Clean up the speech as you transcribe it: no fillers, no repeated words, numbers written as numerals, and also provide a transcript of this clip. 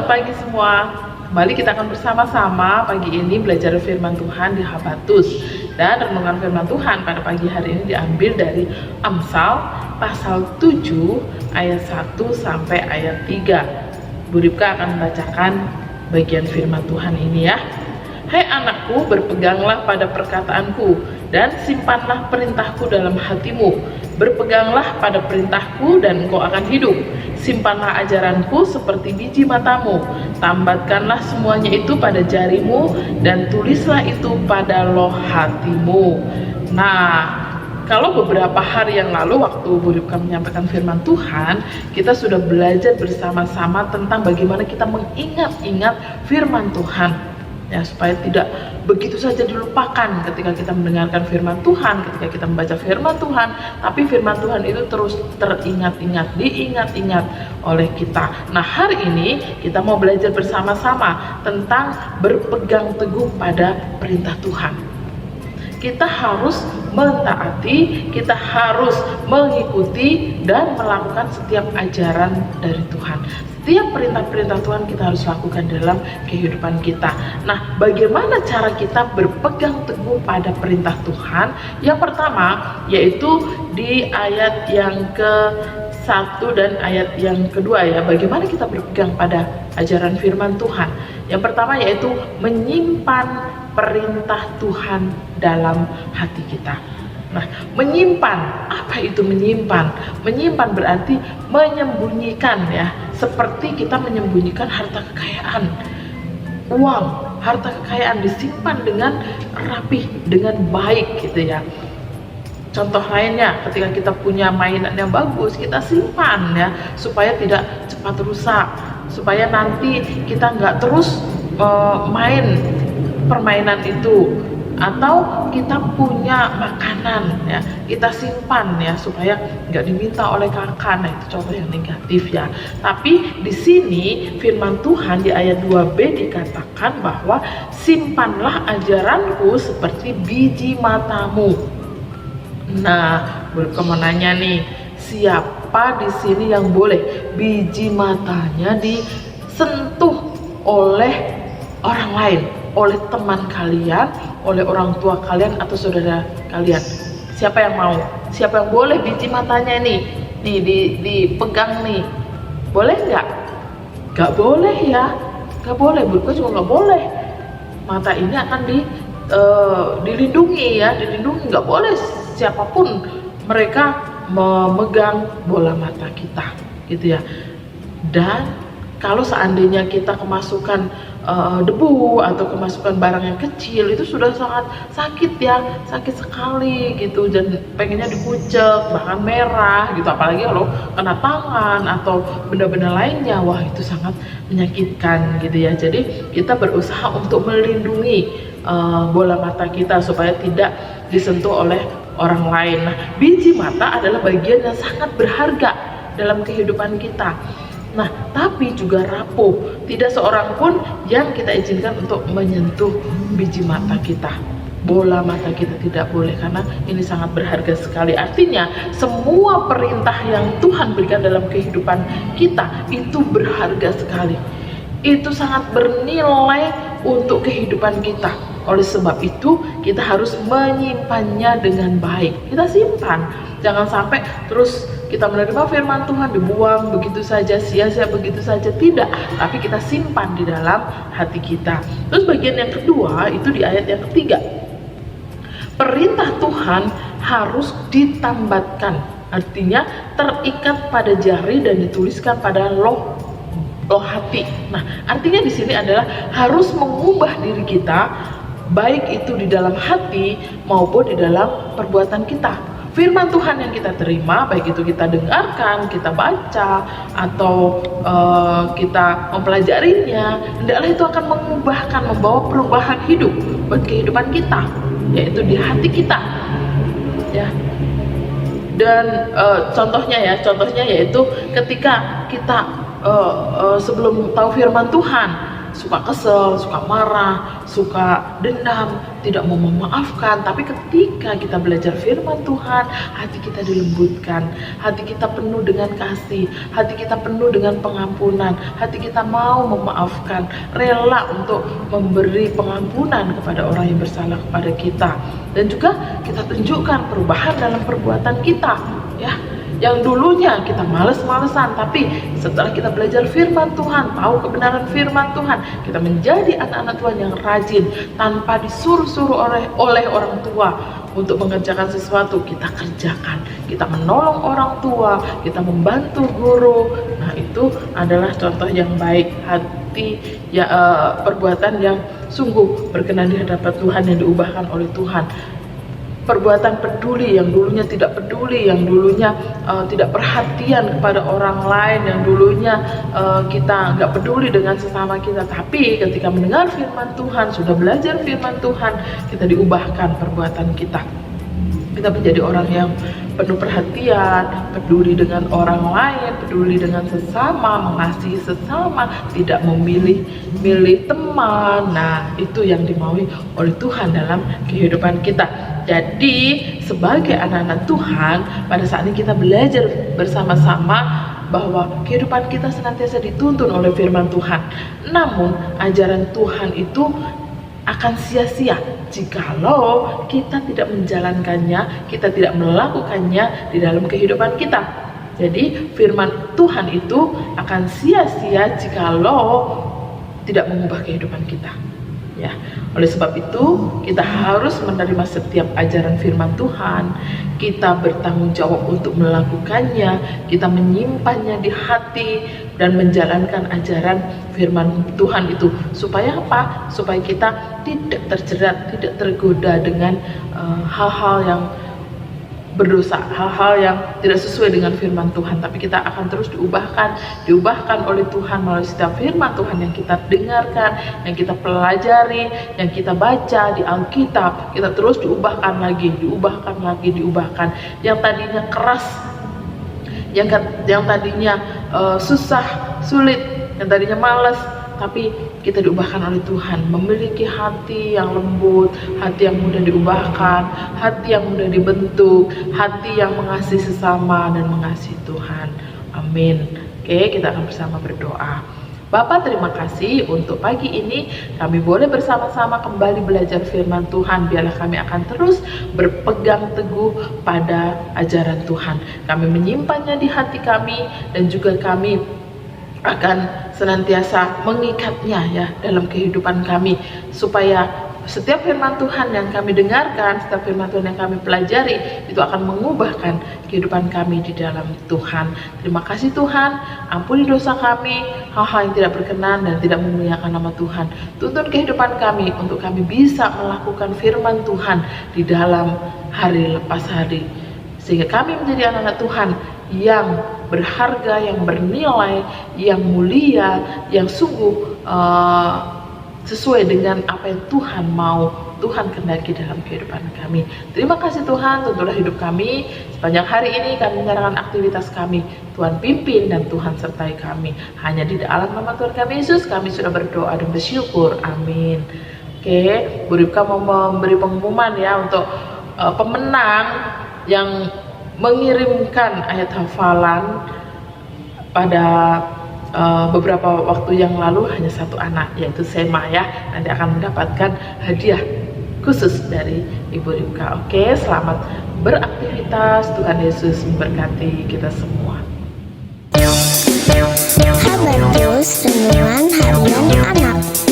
selamat pagi semua. Kembali kita akan bersama-sama pagi ini belajar firman Tuhan di Habatus. Dan renungan firman Tuhan pada pagi hari ini diambil dari Amsal pasal 7 ayat 1 sampai ayat 3. Bu Ripka akan membacakan bagian firman Tuhan ini ya. Hai anakku, berpeganglah pada perkataanku dan simpanlah perintahku dalam hatimu. Berpeganglah pada perintahku dan engkau akan hidup. Simpanlah ajaranku seperti biji matamu. Tambatkanlah semuanya itu pada jarimu dan tulislah itu pada loh hatimu. Nah, kalau beberapa hari yang lalu waktu Bu Ripka menyampaikan firman Tuhan, kita sudah belajar bersama-sama tentang bagaimana kita mengingat-ingat firman Tuhan. Ya, supaya tidak begitu saja dilupakan ketika kita mendengarkan firman Tuhan, ketika kita membaca firman Tuhan, tapi firman Tuhan itu terus teringat-ingat, diingat-ingat oleh kita. Nah, hari ini kita mau belajar bersama-sama tentang berpegang teguh pada perintah Tuhan. Kita harus mentaati, kita harus mengikuti dan melakukan setiap ajaran dari Tuhan. Setiap perintah-perintah Tuhan kita harus lakukan dalam kehidupan kita. Nah, bagaimana cara kita berpegang teguh pada perintah Tuhan? Yang pertama yaitu di ayat yang ke-1 dan ayat yang kedua ya. Bagaimana kita berpegang pada ajaran firman Tuhan? Yang pertama yaitu menyimpan perintah Tuhan dalam hati kita. Nah, menyimpan, apa itu menyimpan? Menyimpan berarti menyembunyikan ya, seperti kita menyembunyikan harta kekayaan. Uang, harta kekayaan disimpan dengan rapih, dengan baik gitu ya. Contoh lainnya, ketika kita punya mainan yang bagus, kita simpan ya, supaya tidak cepat rusak, supaya nanti kita nggak terus main permainan itu. Atau kita punya makanan ya, kita simpan ya supaya nggak diminta oleh kakak. Nah, itu contoh yang negatif ya. Tapi di sini firman Tuhan di ayat 2b dikatakan bahwa simpanlah ajaranku seperti biji matamu. Nah, Ripka mau nanya nih, siapa di sini yang boleh biji matanya disentuh oleh orang lain, oleh teman kalian, oleh orang tua kalian atau saudara kalian? Siapa yang mau? Siapa yang boleh biji matanya nih dipegang nih? Boleh nggak? Nggak boleh ya, nggak boleh. Ripka juga nggak boleh. Mata ini akan dilindungi ya, dilindungi. Nggak boleh siapapun mereka memegang bola mata kita, gitu ya. Dan kalau seandainya kita kemasukan debu atau kemasukan barang yang kecil, itu sudah sangat sakit ya, sakit sekali gitu, dan pengennya dikucek, bahkan merah gitu, apalagi kalau kena tangan atau benda-benda lainnya, wah itu sangat menyakitkan gitu ya. Jadi kita berusaha untuk melindungi bola mata kita supaya tidak disentuh oleh orang lain. Nah, biji mata adalah bagian yang sangat berharga dalam kehidupan kita. Nah, tapi juga rapuh. Tidak seorang pun yang kita izinkan untuk menyentuh biji mata kita. Bola mata kita tidak boleh, karena ini sangat berharga sekali. Artinya, semua perintah yang Tuhan berikan dalam kehidupan kita itu berharga sekali. Itu sangat bernilai untuk kehidupan kita. Oleh sebab itu, kita harus menyimpannya dengan baik. Kita simpan. Jangan sampai terus kita menerima firman Tuhan dibuang begitu saja, sia-sia begitu saja. Tidak, tapi kita simpan di dalam hati kita. Terus bagian yang kedua itu di ayat yang ketiga. Perintah Tuhan harus ditambatkan. Artinya terikat pada jari dan dituliskan pada loh hati. Nah, artinya di sini adalah harus mengubah diri kita, baik itu di dalam hati maupun di dalam perbuatan kita. Firman Tuhan yang kita terima, baik itu kita dengarkan, kita baca, atau kita mempelajarinya, hendaklah itu akan mengubahkan, membawa perubahan hidup buat kehidupan kita, yaitu di hati kita ya. Dan contohnya yaitu ketika kita sebelum tahu firman Tuhan, suka kesel, suka marah, suka dendam, tidak mau memaafkan. Tapi ketika kita belajar firman Tuhan, hati kita dilembutkan, hati kita penuh dengan kasih, hati kita penuh dengan pengampunan, hati kita mau memaafkan, rela untuk memberi pengampunan kepada orang yang bersalah kepada kita. Dan juga kita tunjukkan perubahan dalam perbuatan kita, ya. Yang dulunya kita males-malesan, tapi setelah kita belajar firman Tuhan, tahu kebenaran firman Tuhan, kita menjadi anak-anak Tuhan yang rajin, tanpa disuruh-suruh oleh orang tua untuk mengerjakan sesuatu, kita kerjakan. Kita menolong orang tua, kita membantu guru. Nah, itu adalah contoh yang baik, hati ya, perbuatan yang sungguh berkenan di hadapan Tuhan, yang diubahkan oleh Tuhan. Perbuatan peduli, yang dulunya tidak peduli, yang dulunya tidak perhatian kepada orang lain, yang dulunya kita nggak peduli dengan sesama kita. Tapi ketika mendengar firman Tuhan, sudah belajar firman Tuhan, kita diubahkan perbuatan kita. Kita menjadi orang yang penuh perhatian, peduli dengan orang lain, peduli dengan sesama, mengasihi sesama, tidak memilih teman. Nah, itu yang dimaui oleh Tuhan dalam kehidupan kita. Jadi, sebagai anak-anak Tuhan, pada saat ini kita belajar bersama-sama bahwa kehidupan kita senantiasa dituntun oleh firman Tuhan. Namun, ajaran Tuhan itu akan sia-sia jikalau kita tidak menjalankannya, kita tidak melakukannya di dalam kehidupan kita. Jadi firman Tuhan itu akan sia-sia jikalau tidak mengubah kehidupan kita. Ya, oleh sebab itu kita harus menerima setiap ajaran firman Tuhan. Kita bertanggung jawab untuk melakukannya. Kita menyimpannya di hati dan menjalankan ajaran firman Tuhan itu. Supaya apa? Supaya kita tidak terjerat, tidak tergoda dengan hal-hal yang berdosa, hal-hal yang tidak sesuai dengan firman Tuhan. Tapi kita akan terus diubahkan oleh Tuhan melalui setiap firman Tuhan yang kita dengarkan, yang kita pelajari, yang kita baca di Alkitab. Kita terus diubahkan lagi. Yang tadinya keras, yang tadinya susah, sulit, yang tadinya malas, tapi kita diubahkan oleh Tuhan, memiliki hati yang lembut, hati yang mudah diubahkan, hati yang mudah dibentuk, hati yang mengasihi sesama dan mengasihi Tuhan. Amin. Oke, kita akan bersama berdoa. Bapa, terima kasih untuk pagi ini kami boleh bersama-sama kembali belajar firman Tuhan. Biarlah kami akan terus berpegang teguh pada ajaran Tuhan. Kami menyimpannya di hati kami, dan juga kami akan senantiasa mengikatnya ya dalam kehidupan kami, supaya setiap firman Tuhan yang kami dengarkan, setiap firman Tuhan yang kami pelajari, itu akan mengubahkan kehidupan kami di dalam Tuhan. Terima kasih Tuhan, ampuni dosa kami, hal-hal yang tidak berkenan dan tidak memuliakan nama Tuhan. Tuntun kehidupan kami untuk kami bisa melakukan firman Tuhan di dalam hari lepas hari, sehingga kami menjadi anak-anak Tuhan yang berharga, yang bernilai, yang mulia, yang sungguh sesuai dengan apa yang Tuhan mau, Tuhan kehendaki dalam kehidupan kami. Terima kasih Tuhan, tuntunlah hidup kami sepanjang hari ini. Kami menyerahkan aktivitas kami, Tuhan pimpin dan Tuhan sertai kami. Hanya di dalam nama Tuhan kami Yesus kami sudah berdoa dan bersyukur. Amin. Oke, Bu Ripka mau memberi pengumuman ya untuk pemenang yang mengirimkan ayat hafalan pada beberapa waktu yang lalu. Hanya satu anak, yaitu Sema ya, nanti akan mendapatkan hadiah khusus dari Ibu Ripka. Oke, selamat beraktivitas. Tuhan Yesus memberkati kita semua. Habertus Renungan Harian Anak.